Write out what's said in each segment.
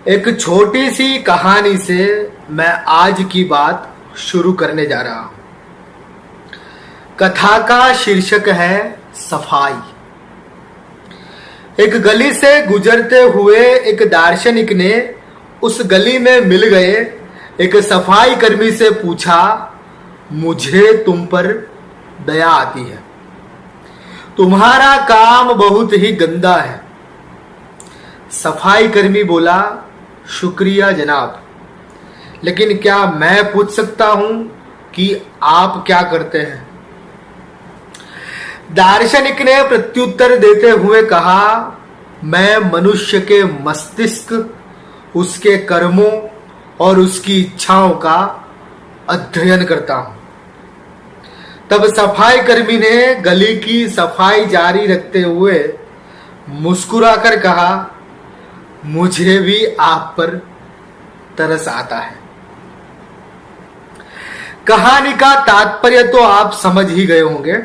एक छोटी सी कहानी से मैं आज की बात शुरू करने जा रहा हूं। कथा का शीर्षक है सफाई। एक गली से गुजरते हुए एक दार्शनिक ने उस गली में मिल गए एक सफाई कर्मी से पूछा, मुझे तुम पर दया आती है, तुम्हारा काम बहुत ही गंदा है। सफाई कर्मी बोला, शुक्रिया जनाब, लेकिन क्या मैं पूछ सकता हूं कि आप क्या करते हैं? दार्शनिक ने प्रत्युत्तर देते हुए कहा, मैं मनुष्य के मस्तिष्क, उसके कर्मों और उसकी इच्छाओं का अध्ययन करता हूं। तब सफाई कर्मी ने गली की सफाई जारी रखते हुए मुस्कुराकर कहा, मुझे भी आप पर तरस आता है। कहानी का तात्पर्य तो आप समझ ही गए होंगे।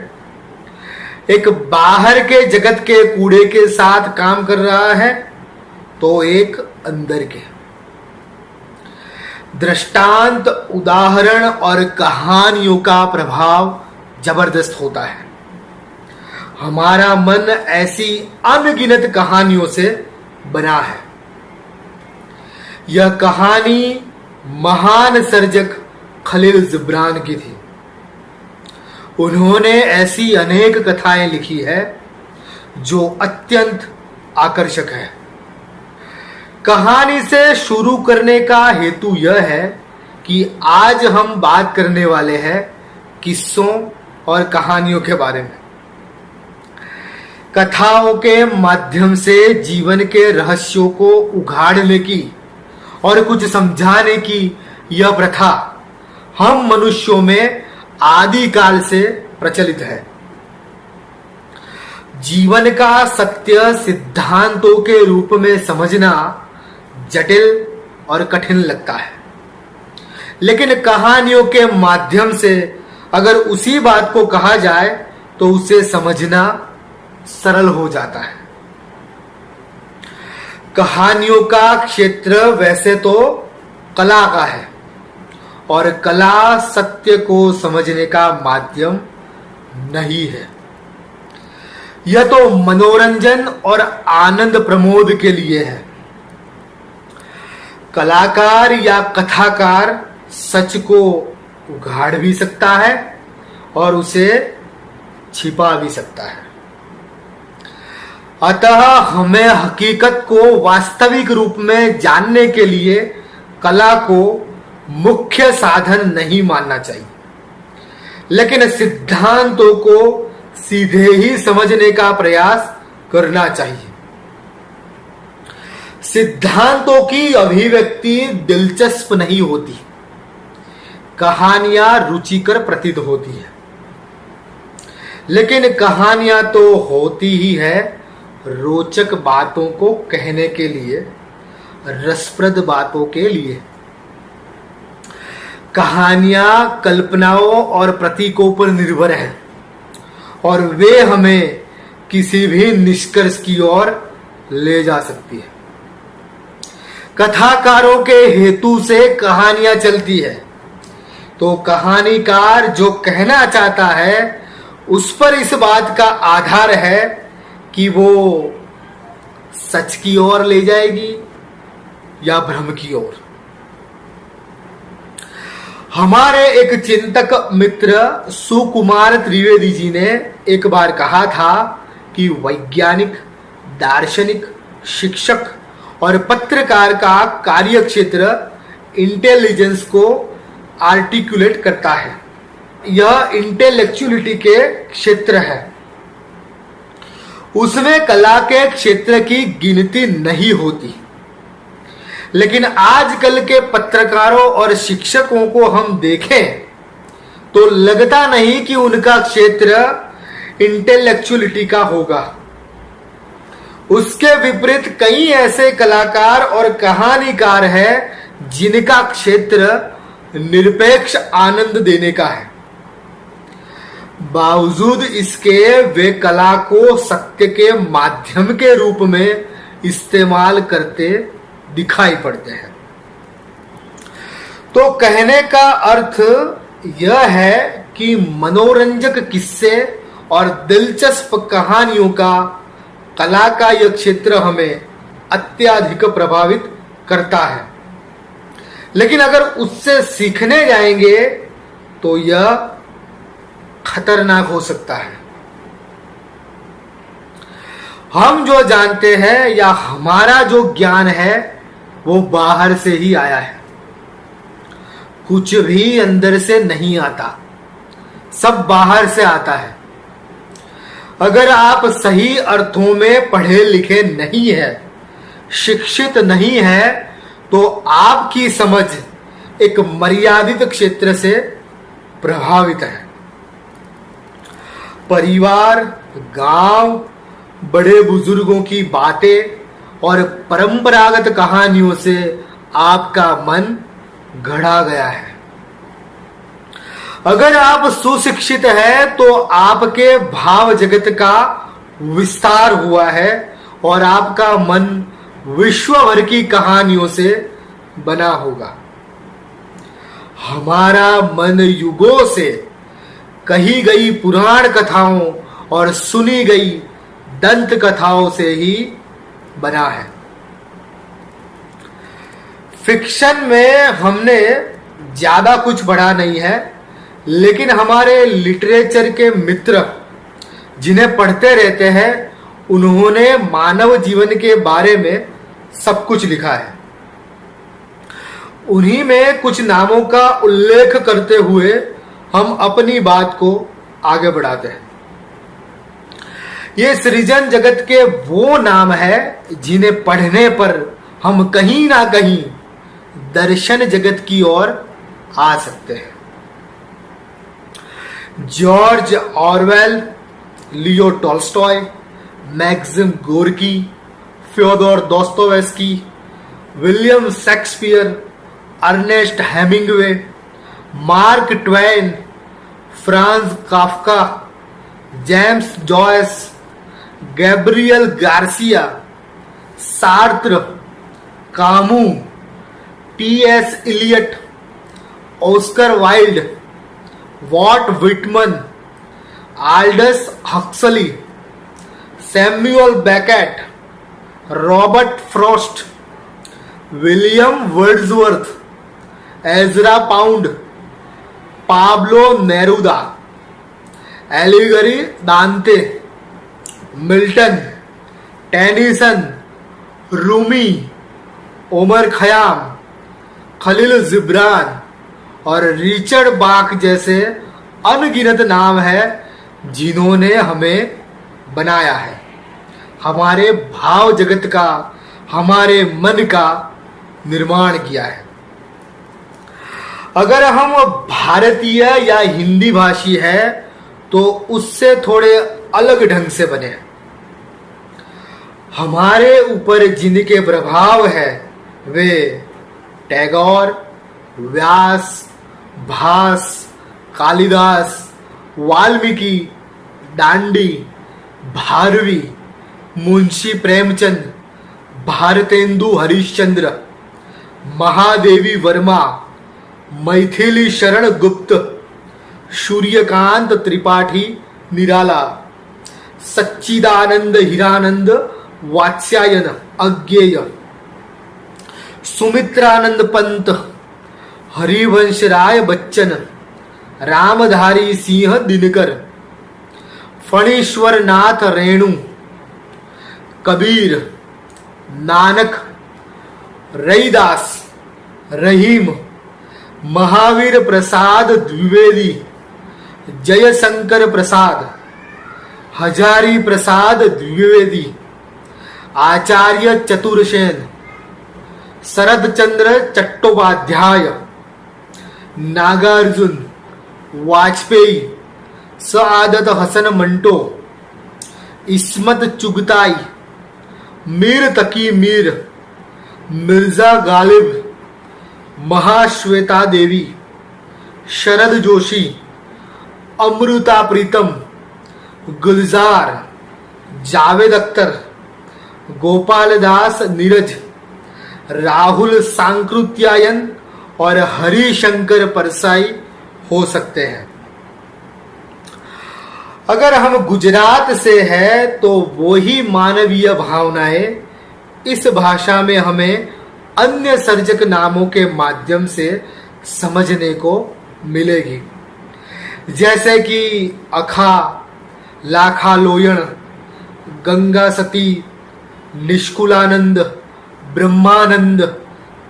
एक बाहर के जगत के कूड़े के साथ काम कर रहा है तो एक अंदर के। दृष्टांत, उदाहरण और कहानियों का प्रभाव जबरदस्त होता है। हमारा मन ऐसी अनगिनत कहानियों से बना है। यह कहानी महान सर्जक खलील जिब्रान की थी। उन्होंने ऐसी अनेक कथाएं लिखी है जो अत्यंत आकर्षक है। कहानी से शुरू करने का हेतु यह है कि आज हम बात करने वाले हैं किस्सों और कहानियों के बारे में। कथाओं के माध्यम से जीवन के रहस्यों को उघाड़ने की और कुछ समझाने की यह प्रथा हम मनुष्यों में आदिकाल से प्रचलित है। जीवन का सत्य सिद्धांतों के रूप में समझना जटिल और कठिन लगता है, लेकिन कहानियों के माध्यम से अगर उसी बात को कहा जाए तो उसे समझना सरल हो जाता है। कहानियों का क्षेत्र वैसे तो कला का है और कला सत्य को समझने का माध्यम नहीं है। यह तो मनोरंजन और आनंद प्रमोद के लिए है। कलाकार या कथाकार सच को उघाड़ भी सकता है और उसे छिपा भी सकता है। अतः हमें हकीकत को वास्तविक रूप में जानने के लिए कला को मुख्य साधन नहीं मानना चाहिए, लेकिन सिद्धांतों को सीधे ही समझने का प्रयास करना चाहिए। सिद्धांतों की अभिव्यक्ति दिलचस्प नहीं होती, कहानियां रुचिकर प्रतीत होती है, लेकिन कहानियां तो होती ही है रोचक बातों को कहने के लिए, रसप्रद बातों के लिए। कहानियां कल्पनाओं और प्रतीकों पर निर्भर हैं और वे हमें किसी भी निष्कर्ष की ओर ले जा सकती है। कथाकारों के हेतु से कहानियां चलती है, तो कहानीकार जो कहना चाहता है उस पर इस बात का आधार है कि वो सच की ओर ले जाएगी या भ्रम की ओर। हमारे एक चिंतक मित्र सुकुमार त्रिवेदी जी ने एक बार कहा था कि वैज्ञानिक, दार्शनिक, शिक्षक और पत्रकार का कार्य क्षेत्र इंटेलिजेंस को आर्टिकुलेट करता है। यह इंटेलेक्चुअलिटी के क्षेत्र है। उसमें कला के क्षेत्र की गिनती नहीं होती, लेकिन आजकल के पत्रकारों और शिक्षकों को हम देखें तो लगता नहीं कि उनका क्षेत्र इंटेलेक्चुअलिटी का होगा। उसके विपरीत कई ऐसे कलाकार और कहानीकार हैं जिनका क्षेत्र निरपेक्ष आनंद देने का है। बावजूद इसके वे कला को सत्य के माध्यम के रूप में इस्तेमाल करते दिखाई पड़ते हैं। तो कहने का अर्थ यह है कि मनोरंजक किस्से और दिलचस्प कहानियों का कला का यह क्षेत्र हमें अत्यधिक प्रभावित करता है, लेकिन अगर उससे सीखने जाएंगे तो यह खतरनाक हो सकता है। हम जो जानते हैं या हमारा जो ज्ञान है वो बाहर से ही आया है, कुछ भी अंदर से नहीं आता, सब बाहर से आता है। अगर आप सही अर्थों में पढ़े लिखे नहीं है, शिक्षित नहीं है, तो आपकी समझ एक मर्यादित क्षेत्र से प्रभावित है। परिवार, गांव, बड़े बुजुर्गों की बातें और परंपरागत कहानियों से आपका मन गढ़ा गया है। अगर आप सुशिक्षित हैं तो आपके भाव जगत का विस्तार हुआ है और आपका मन विश्व भर की कहानियों से बना होगा। हमारा मन युगों से कही गई पुराण कथाओं और सुनी गई दंत कथाओं से ही बना है। फिक्शन में हमने ज्यादा कुछ पढ़ा नहीं है, लेकिन हमारे लिटरेचर के मित्र जिन्हें पढ़ते रहते हैं उन्होंने मानव जीवन के बारे में सब कुछ लिखा है। उन्हीं में कुछ नामों का उल्लेख करते हुए हम अपनी बात को आगे बढ़ाते हैं। ये सृजन जगत के वो नाम है जिन्हें पढ़ने पर हम कहीं ना कहीं दर्शन जगत की ओर आ सकते हैं। George Orwell, Leo Tolstoy, Maxim Gorky, Fyodor Dostoevsky, William Shakespeare, Ernest Hemingway, Mark Twain, Franz Kafka, James Joyce, Gabriel Garcia, Sartre, Camus, T S. Eliot, Oscar Wilde, Walt Whitman, Aldous Huxley, Samuel Beckett, Robert Frost, William Wordsworth, Ezra Pound, Pablo Neruda, एलिगरी Dante, Milton, Tennyson, Rumi, Omar Khayyam, Khalil Gibran और Richard बाक जैसे अनगिनत नाम है जिन्होंने हमें बनाया है, हमारे भाव जगत का, हमारे मन का निर्माण किया है। अगर हम भारतीय या हिंदी भाषी है तो उससे थोड़े अलग ढंग से बने। हमारे ऊपर जिनके प्रभाव है वे टैगोर, व्यास, भास, कालिदास, वाल्मीकि, डांडी, भारवी, मुंशी प्रेमचंद, भारतेंदु हरिश्चंद्र, महादेवी वर्मा, मैथिली शरण गुप्त, सूर्यकांत त्रिपाठी निराला, सच्चिदानंद हीरानंद वात्स्यायन अज्ञेय, सुमित्रानंद पंत, हरिवंश राय बच्चन, रामधारी सिंह दिनकर, फणीश्वर नाथ रेणु, कबीर, नानक, रईदास, रहीम, महावीर प्रसाद द्विवेदी, जयशंकर प्रसाद, हजारी प्रसाद द्विवेदी, आचार्य चतुरसेन, शरद चंद्र चट्टोपाध्याय, नागार्जुन, वाजपेयी, सआदत हसन मंटो, इस्मत चुगताई, मीर तकी मीर, मिर्जा गालिब, महाश्वेता देवी, शरद जोशी, अमृता प्रीतम, गुलजार, जावेद अख्तर, गोपाल दास नीरज, राहुल सांकृत्यायन और हरिशंकर परसाई हो सकते हैं। अगर हम गुजरात से हैं तो वो ही मानवीय भावनाएं इस भाषा में हमें अन्य सर्जक नामों के माध्यम से समझने को मिलेगी, जैसे कि अखा, लाखा लोयण, गंगा सती, निष्कुलानंद, ब्रह्मानंद,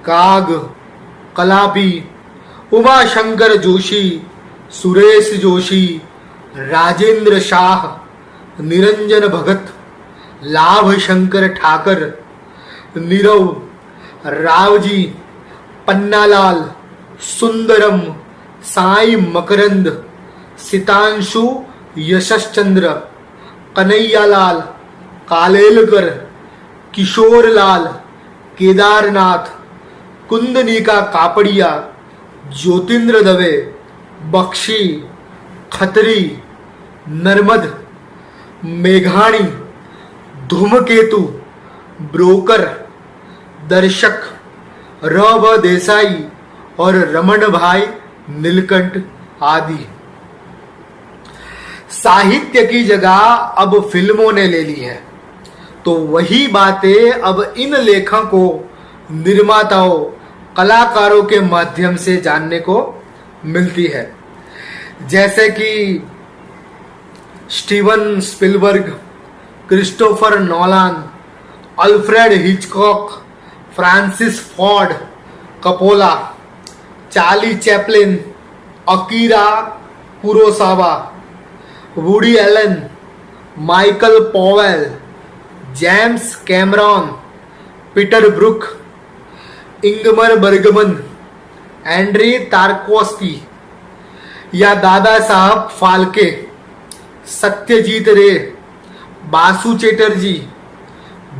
काग, कलापी, उमाशंकर जोशी, सुरेश जोशी, राजेंद्र शाह, निरंजन भगत, लाभ शंकर ठाकर, नीरव, रावजी, पन्नालाल, सुंदरम, साई मकरंद, सितांशु यशश्चंद्र, कन्हैयालाल, कालेलकर, किशोरलाल, केदारनाथ, कुंदनिका कापड़िया, ज्योतिंद्र दवे, बख्शी, खत्री, नर्मद, मेघाणी, धूमकेतु, ब्रोकर, दर्शक, र देसाई और रमन भाई नीलकंठ आदि। साहित्य की जगह अब फिल्मों ने ले ली है, तो वही बातें अब इन लेखकों, निर्माताओं, कलाकारों के माध्यम से जानने को मिलती है, जैसे कि Steven Spielberg, Christopher Nolan, Alfred Hitchcock, Francis Ford Coppola, Charlie Chaplin, Akira Kurosawa, Woody Allen, Michael Powell, James Cameron, Peter Brook, Ingmar Bergman, Andrei Tarkovsky या दादा साहब फाल्के, सत्यजीत रे, बासु चैटर्जी,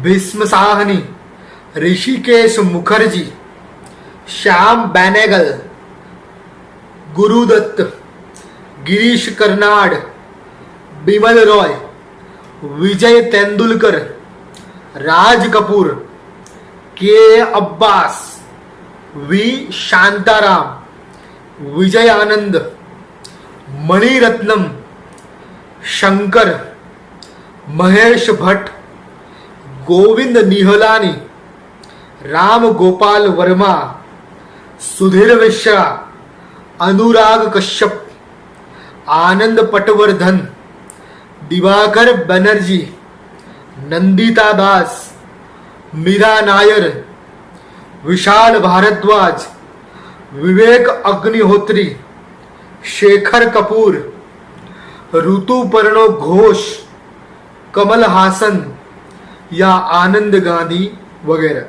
भीष्म साहनी, ऋषिकेश मुखर्जी, श्याम बेनेगल, गुरुदत्त, गिरीश कर्नाड, बिमल रॉय, विजय तेंदुलकर, राज कपूर, के अब्बास, वी शांताराम, विजय आनंद, मणिरत्नम, शंकर, महेश भट्ट, गोविंद निहलानी, राम गोपाल वर्मा, सुधीर मिश्रा, अनुराग कश्यप, आनंद पटवर्धन, दिवाकर बनर्जी, नंदिता दास, मीरा नायर, विशाल भारद्वाज, विवेक अग्निहोत्री, शेखर कपूर, ऋतुपर्णो घोष, कमल हासन या आनंद गांधी वगैरह।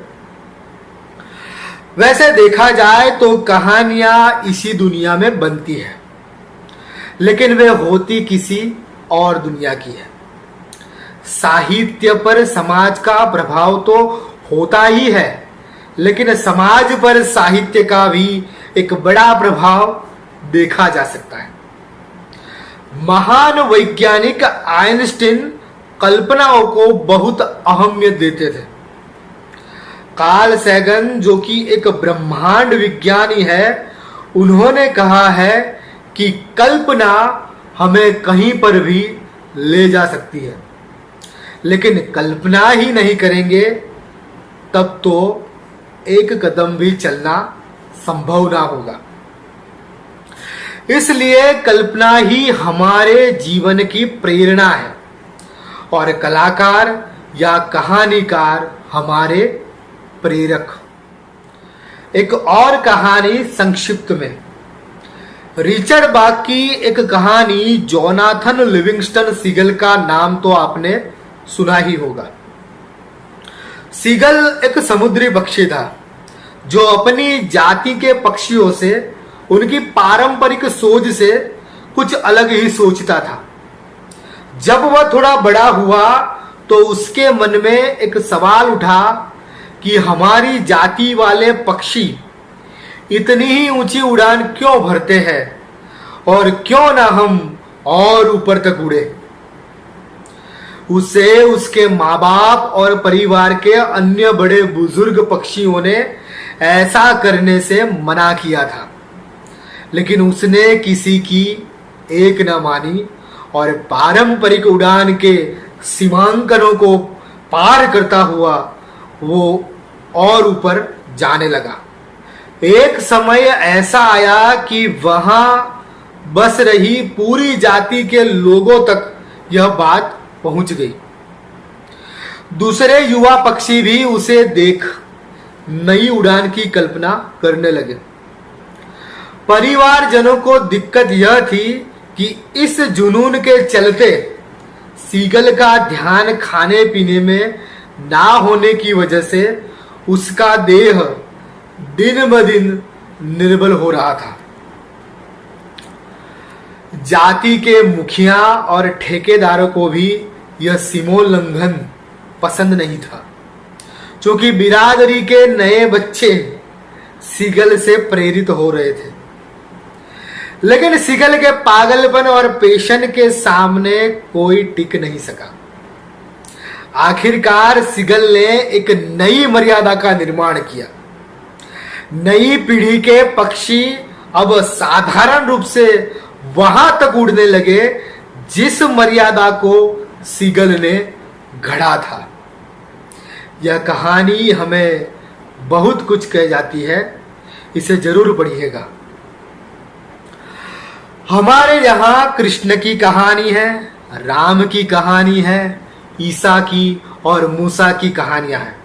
वैसे देखा जाए तो कहानियां इसी दुनिया में बनती है, लेकिन वे होती किसी और दुनिया की है। साहित्य पर समाज का प्रभाव तो होता ही है, लेकिन समाज पर साहित्य का भी एक बड़ा प्रभाव देखा जा सकता है। महान वैज्ञानिक आइंस्टीन कल्पनाओं को बहुत अहमियत देते थे। कार्ल सैगन, जो कि एक ब्रह्मांड विज्ञानी है, उन्होंने कहा है कि कल्पना हमें कहीं पर भी ले जा सकती है, लेकिन कल्पना ही नहीं करेंगे तब तो एक कदम भी चलना संभव ना होगा। इसलिए कल्पना ही हमारे जीवन की प्रेरणा है और कलाकार या कहानीकार हमारे प्रेरक। एक और कहानी संक्षिप्त में, रिचर्ड बाक की एक कहानी जोनाथन लिविंगस्टन सीगल का नाम तो आपने सुना ही होगा। सीगल एक समुद्री पक्षी था जो अपनी जाति के पक्षियों से, उनकी पारंपरिक सोच से कुछ अलग ही सोचता था। जब वह थोड़ा बड़ा हुआ तो उसके मन में एक सवाल उठा कि हमारी जाति वाले पक्षी इतनी ही ऊंची उड़ान क्यों भरते हैं और क्यों ना हम और ऊपर तक उड़े। उसे उसके माँ बाप और परिवार के अन्य बड़े बुजुर्ग पक्षियों ने ऐसा करने से मना किया था, लेकिन उसने किसी की एक न मानी और पारंपरिक उड़ान के सीमांकनों को पार करता हुआ वो और ऊपर जाने लगा। एक समय ऐसा आया कि वहां बस रही पूरी जाति के लोगों तक यह बात पहुंच गई। दूसरे युवा पक्षी भी उसे देख नई उड़ान की कल्पना करने लगे। परिवारजनों को दिक्कत यह थी कि इस जुनून के चलते सीगल का ध्यान खाने पीने में ना होने की वजह से उसका देह दिन ब दिन निर्बल हो रहा था। जाति के मुखिया और ठेकेदारों को भी यह सीमोल्लंघन पसंद नहीं था, क्योंकि बिरादरी के नए बच्चे सीगल से प्रेरित हो रहे थे। लेकिन सीगल के पागलपन और पेशन के सामने कोई टिक नहीं सका। आखिरकार सीगल ने एक नई मर्यादा का निर्माण किया। नई पीढ़ी के पक्षी अब साधारण रूप से वहां तक उड़ने लगे जिस मर्यादा को सीगल ने गढ़ा था। यह कहानी हमें बहुत कुछ कह जाती है, इसे जरूर पढ़िएगा। हमारे यहाँ कृष्ण की कहानी है, राम की कहानी है, ईसा की और मूसा की कहानियां हैं।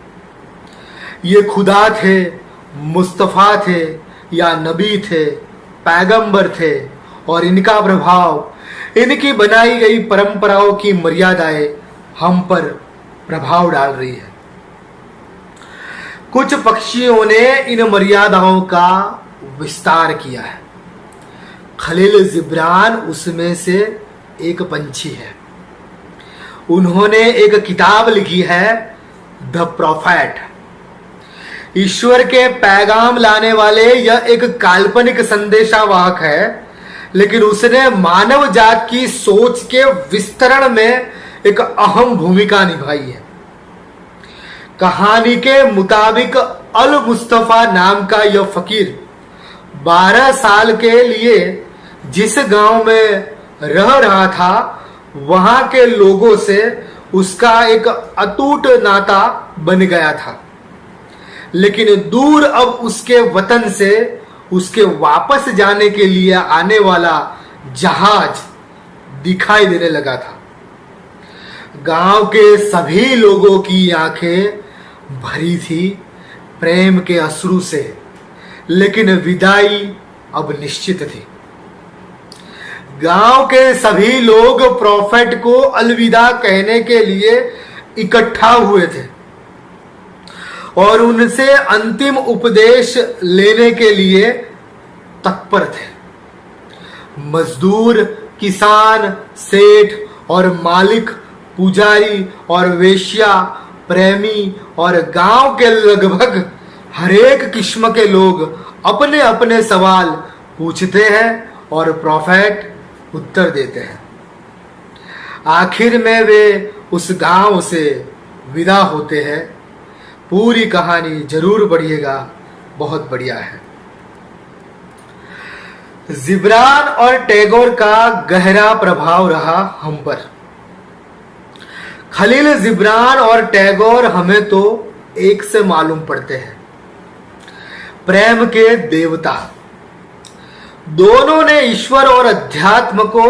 ये खुदा थे, मुस्तफ़ा थे या नबी थे, पैगंबर थे, और इनका प्रभाव, इनकी बनाई गई परंपराओं की मर्यादाएं हम पर प्रभाव डाल रही है। कुछ पक्षियों ने इन मर्यादाओं का विस्तार किया है। खलील जिब्रान उसमें से एक पंछी है। उन्होंने एक किताब लिखी है, द प्रोफेट। ईश्वर के पैगाम लाने वाले यह एक काल्पनिक संदेशावाहक है, लेकिन उसने मानव जात की सोच के विस्तरण में एक अहम भूमिका निभाई है। कहानी के मुताबिक अल मुस्तफा नाम का यह फकीर 12 साल के लिए जिस गांव में रह रहा था, वहां के लोगों से उसका एक अटूट नाता बन गया था। लेकिन दूर अब उसके वतन से उसके वापस जाने के लिए आने वाला जहाज दिखाई देने लगा था। गांव के सभी लोगों की आंखें भरी थी प्रेम के अश्रु से, लेकिन विदाई अब निश्चित थी। गांव के सभी लोग प्रोफेट को अलविदा कहने के लिए इकट्ठा हुए थे और उनसे अंतिम उपदेश लेने के लिए तत्पर थे। मजदूर, किसान, सेठ और मालिक, पुजारी और वेश्या, प्रेमी और गांव के लगभग हरेक किस्म के लोग अपने अपने सवाल पूछते हैं और प्रोफेट उत्तर देते हैं। आखिर में वे उस गांव से विदा होते हैं। पूरी कहानी जरूर पढ़िएगा, बहुत बढ़िया है। जिब्रान और टैगोर का गहरा प्रभाव रहा हम पर। खलील जिब्रान और टैगोर हमें तो एक से मालूम पड़ते हैं, प्रेम के देवता। दोनों ने ईश्वर और अध्यात्म को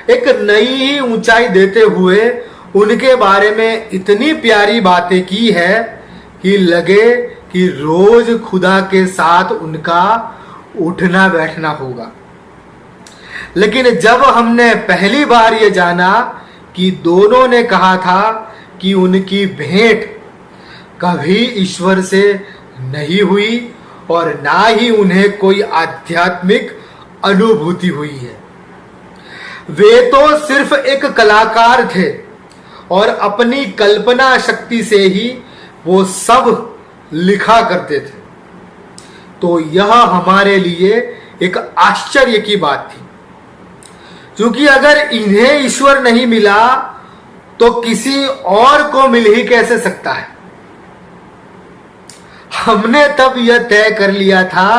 एक नई ही ऊंचाई देते हुए उनके बारे में इतनी प्यारी बातें की है कि लगे कि रोज खुदा के साथ उनका उठना बैठना होगा। लेकिन जब हमने पहली बार ये जाना कि दोनों ने कहा था कि उनकी भेंट कभी ईश्वर से नहीं हुई और ना ही उन्हें कोई आध्यात्मिक अनुभूति हुई है, वे तो सिर्फ एक कलाकार थे और अपनी कल्पना शक्ति से ही वो सब लिखा करते थे, तो यह हमारे लिए एक आश्चर्य की बात थी। क्योंकि अगर इन्हें ईश्वर नहीं मिला तो किसी और को मिल ही कैसे सकता है। हमने तब यह तय कर लिया था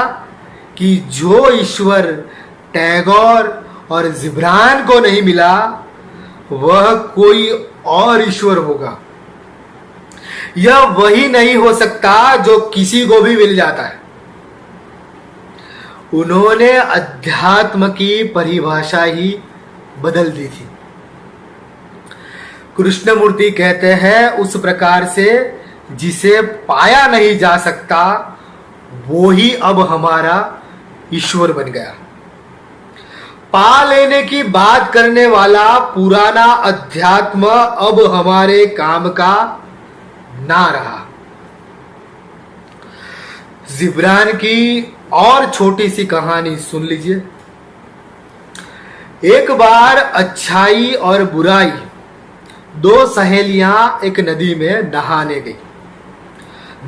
कि जो ईश्वर टैगोर और जिब्रान को नहीं मिला वह कोई और ईश्वर होगा। यह वही नहीं हो सकता जो किसी को भी मिल जाता है। उन्होंने अध्यात्म की परिभाषा ही बदल दी थी। कृष्णमूर्ति कहते हैं उस प्रकार से जिसे पाया नहीं जा सकता वो ही अब हमारा ईश्वर बन गया। पा लेने की बात करने वाला पुराना अध्यात्म अब हमारे काम का ना रहा। जिब्रान की और छोटी सी कहानी सुन लीजिए। एक बार अच्छाई और बुराई दो सहेलियां एक नदी में नहाने गई।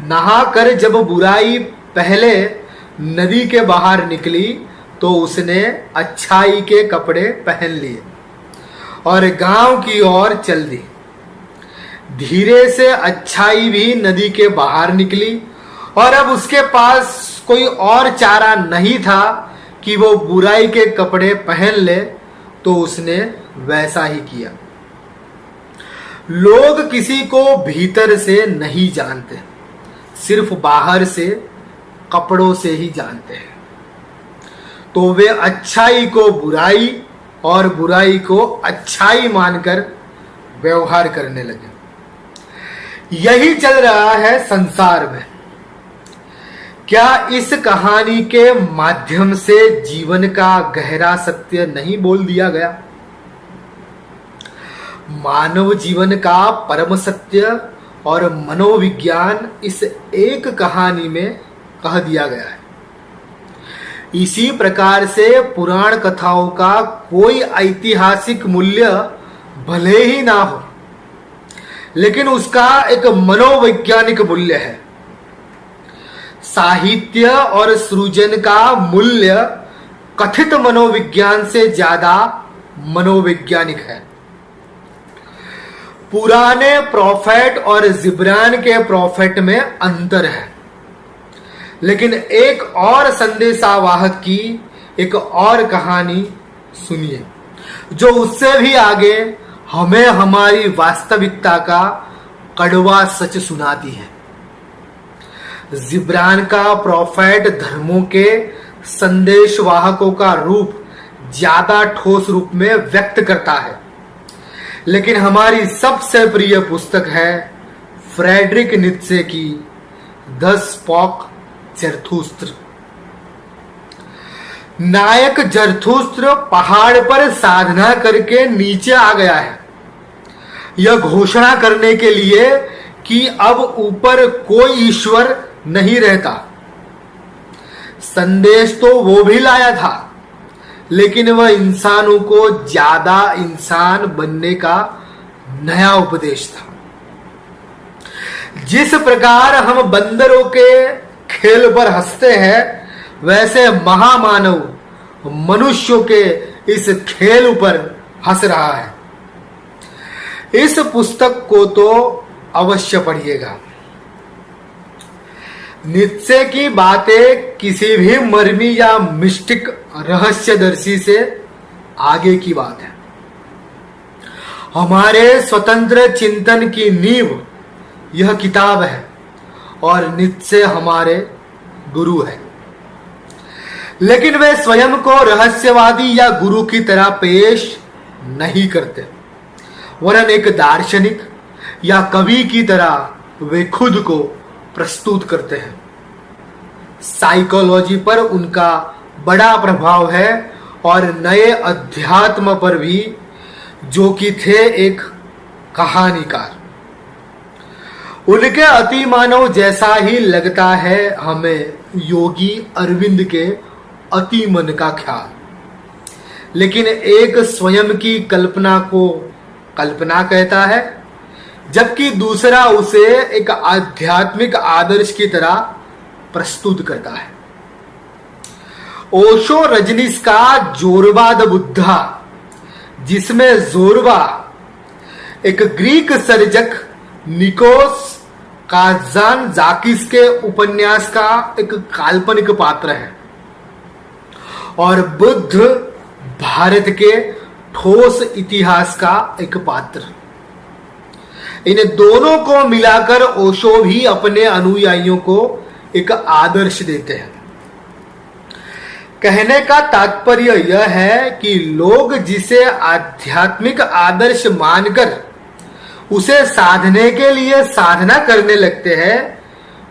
नहाकर जब बुराई पहले नदी के बाहर निकली तो उसने अच्छाई के कपड़े पहन लिए और गांव की ओर चल दी। धीरे से अच्छाई भी नदी के बाहर निकली और अब उसके पास कोई और चारा नहीं था कि वो बुराई के कपड़े पहन ले, तो उसने वैसा ही किया। लोग किसी को भीतर से नहीं जानते, सिर्फ बाहर से कपड़ों से ही जानते हैं। तो वे अच्छाई को बुराई और बुराई को अच्छाई मानकर व्यवहार करने लगे। यही चल रहा है संसार में। क्या इस कहानी के माध्यम से जीवन का गहरा सत्य नहीं बोल दिया गया? मानव जीवन का परम सत्य और मनोविज्ञान इस एक कहानी में कह दिया गया है। इसी प्रकार से पुराण कथाओं का कोई ऐतिहासिक मूल्य भले ही ना हो, लेकिन उसका एक मनोवैज्ञानिक मूल्य है। साहित्य और सृजन का मूल्य कथित मनोविज्ञान से ज्यादा मनोवैज्ञानिक है। पुराने प्रोफेट और जिब्रान के प्रोफेट में अंतर है, लेकिन एक और संदेशावाहक की एक और कहानी सुनिए जो उससे भी आगे हमें हमारी वास्तविकता का कड़वा सच सुनाती है। जिब्रान का प्रोफेट धर्मों के संदेशवाहकों का रूप ज्यादा ठोस रूप में व्यक्त करता है, लेकिन हमारी सबसे प्रिय पुस्तक है फ्रेडरिक नीत्शे की द स्पॉक जरथुस्त्र। नायक जरथुस्त्र पहाड़ पर साधना करके नीचे आ गया है, यह घोषणा करने के लिए कि अब ऊपर कोई ईश्वर नहीं रहता। संदेश तो वो भी लाया था, लेकिन वह इंसानों को ज्यादा इंसान बनने का नया उपदेश था। जिस प्रकार हम बंदरों के खेल पर हंसते हैं, वैसे महामानव मनुष्यों के इस खेल पर हंस रहा है। इस पुस्तक को तो अवश्य पढ़िएगा। नीत्शे की बातें किसी भी मर्मी या मिस्टिक रहस्यदर्शी से आगे की बात है। हमारे स्वतंत्र चिंतन की नींव यह किताब है और नीत्शे हमारे गुरु है, लेकिन वे स्वयं को रहस्यवादी या गुरु की तरह पेश नहीं करते, वरन एक दार्शनिक या कवि की तरह वे खुद को प्रस्तुत करते हैं। साइकोलॉजी पर उनका बड़ा प्रभाव है और नए अध्यात्म पर भी, जो कि थे एक कहानीकार। उनके अतिमानव जैसा ही लगता है हमें योगी अरविंद के अतिमन का ख्याल, लेकिन एक स्वयं की कल्पना को कल्पना कहता है, जबकि दूसरा उसे एक आध्यात्मिक आदर्श की तरह प्रस्तुत करता है। ओशो रजनीश का जोरबा द बुद्धा, जिसमें जोरबा एक ग्रीक सर्जक निकोस काज़ानज़ाकिस के उपन्यास का एक काल्पनिक पात्र है और बुद्ध भारत के ठोस इतिहास का एक पात्र। इन दोनों को मिलाकर ओशो भी अपने अनुयायियों को एक आदर्श देते हैं। कहने का तात्पर्य यह है कि लोग जिसे आध्यात्मिक आदर्श मानकर उसे साधने के लिए साधना करने लगते हैं,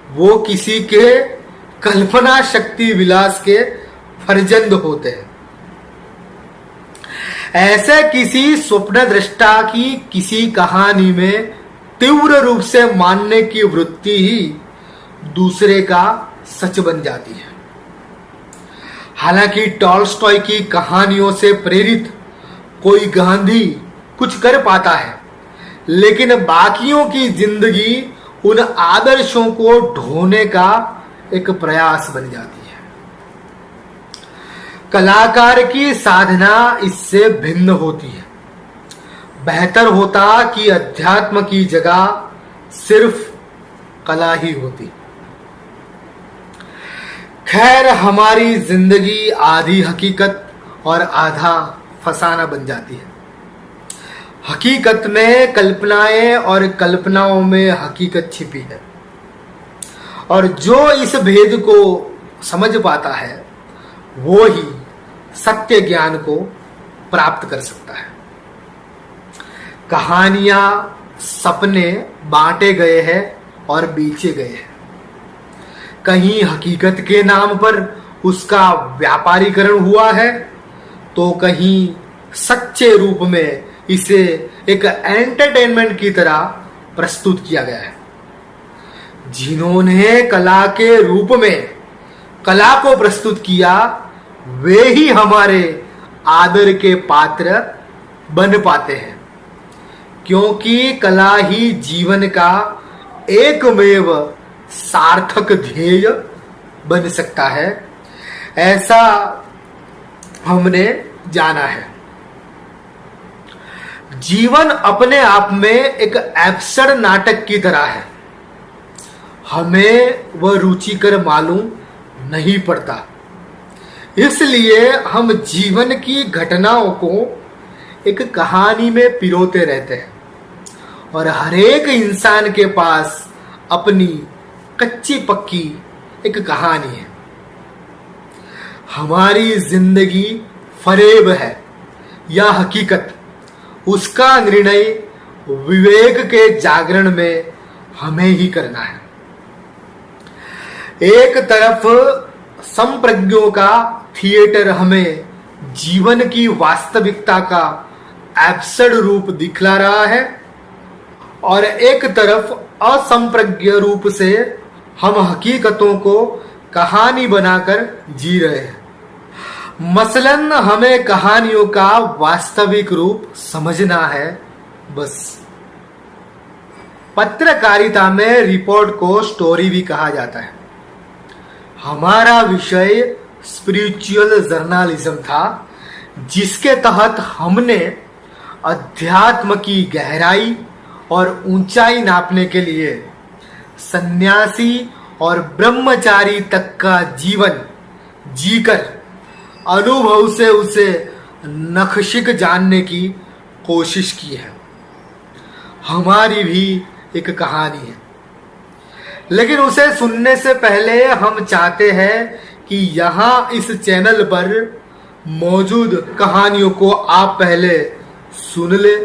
वो किसी के कल्पना शक्ति विलास के फर्जंद होते हैं। ऐसे किसी स्वप्न दृष्टा की किसी कहानी में तीव्र रूप से मानने की वृत्ति ही दूसरे का सच बन जाती है। हालांकि टॉल्स्टॉय की कहानियों से प्रेरित कोई गांधी कुछ कर पाता है, लेकिन बाकियों की जिंदगी उन आदर्शों को ढोने का एक प्रयास बन जाती है। कलाकार की साधना इससे भिन्न होती है। बेहतर होता कि अध्यात्म की जगह सिर्फ कला ही होती। खैर, हमारी जिंदगी आधी हकीकत और आधा फसाना बन जाती है। हकीकत में कल्पनाएं और कल्पनाओं में हकीकत छिपी है, और जो इस भेद को समझ पाता है वो ही सत्य ज्ञान को प्राप्त कर सकता है। कहानियां, सपने बांटे गए हैं और बेचे गए हैं। कहीं हकीकत के नाम पर उसका व्यापारीकरण हुआ है, तो कहीं सच्चे रूप में इसे एक एंटरटेनमेंट की तरह प्रस्तुत किया गया है। जिन्होंने कला के रूप में कला को प्रस्तुत किया, वे ही हमारे आदर के पात्र बन पाते हैं, क्योंकि कला ही जीवन का एकमेव सार्थक ध्येय बन सकता है, ऐसा हमने जाना है। जीवन अपने आप में एक एब्सर्ड नाटक की तरह है। हमें वह रुचिकर मालूम नहीं पड़ता, इसलिए हम जीवन की घटनाओं को एक कहानी में पिरोते रहते हैं, और हर एक इंसान के पास अपनी कच्ची पक्की एक कहानी है। हमारी जिंदगी फरेब है या हकीकत, उसका निर्णय विवेक के जागरण में हमें ही करना है। एक तरफ संप्रज्ञों का थिएटर हमें जीवन की वास्तविकता का एब्सर्ड रूप दिखला रहा है, और एक तरफ असंप्रज्ञ रूप से हम हकीकतों को कहानी बनाकर जी रहे हैं। मसलन हमें कहानियों का वास्तविक रूप समझना है बस। पत्रकारिता में रिपोर्ट को स्टोरी भी कहा जाता है। हमारा विषय स्पिरिचुअल जर्नलिज्म था, जिसके तहत हमने अध्यात्म की गहराई और ऊंचाई नापने के लिए सन्यासी और ब्रह्मचारी तक का जीवन जीकर अनुभव से उसे नखशिक जानने की कोशिश की है। हमारी भी एक कहानी है, लेकिन उसे सुनने से पहले हम चाहते हैं कि यहाँ इस चैनल पर मौजूद कहानियों को आप पहले सुन ले,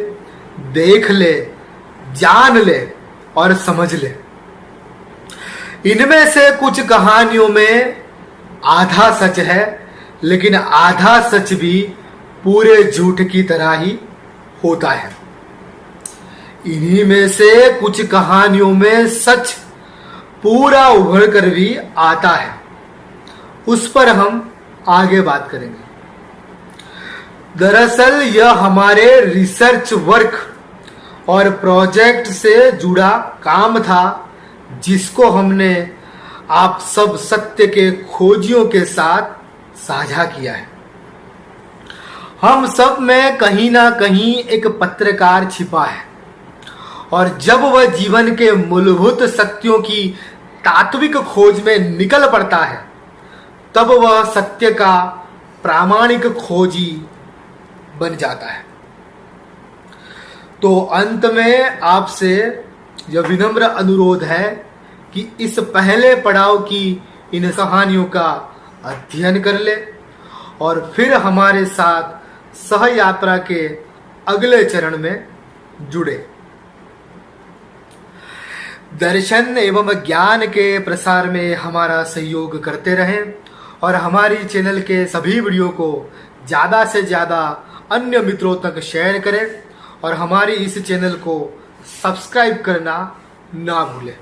देख ले, जान ले और समझ ले। इनमें से कुछ कहानियों में आधा सच है, लेकिन आधा सच भी पूरे झूठ की तरह ही होता है। इन्हीं में से कुछ कहानियों में सच पूरा उभर कर भी आता है, उस पर हम आगे बात करेंगे। दरअसल यह हमारे रिसर्च वर्क और प्रोजेक्ट से जुड़ा काम था, जिसको हमने आप सब सत्य के खोजियों के साथ साझा किया है। हम सब में कहीं ना कहीं एक पत्रकार छिपा है, और जब वह जीवन के मूलभूत सत्यों की तात्विक खोज में निकल पड़ता है, तब वह सत्य का प्रामाणिक खोजी बन जाता है। तो अंत में आपसे यह विनम्र अनुरोध है कि इस पहले पड़ाव की इन कहानियों का अध्ययन कर ले और फिर हमारे साथ सह यात्रा के अगले चरण में जुड़े। दर्शन एवं ज्ञान के प्रसार में हमारा सहयोग करते रहें और हमारी चैनल के सभी वीडियो को ज़्यादा से ज़्यादा अन्य मित्रों तक शेयर करें और हमारी इस चैनल को सब्सक्राइब करना ना भूलें।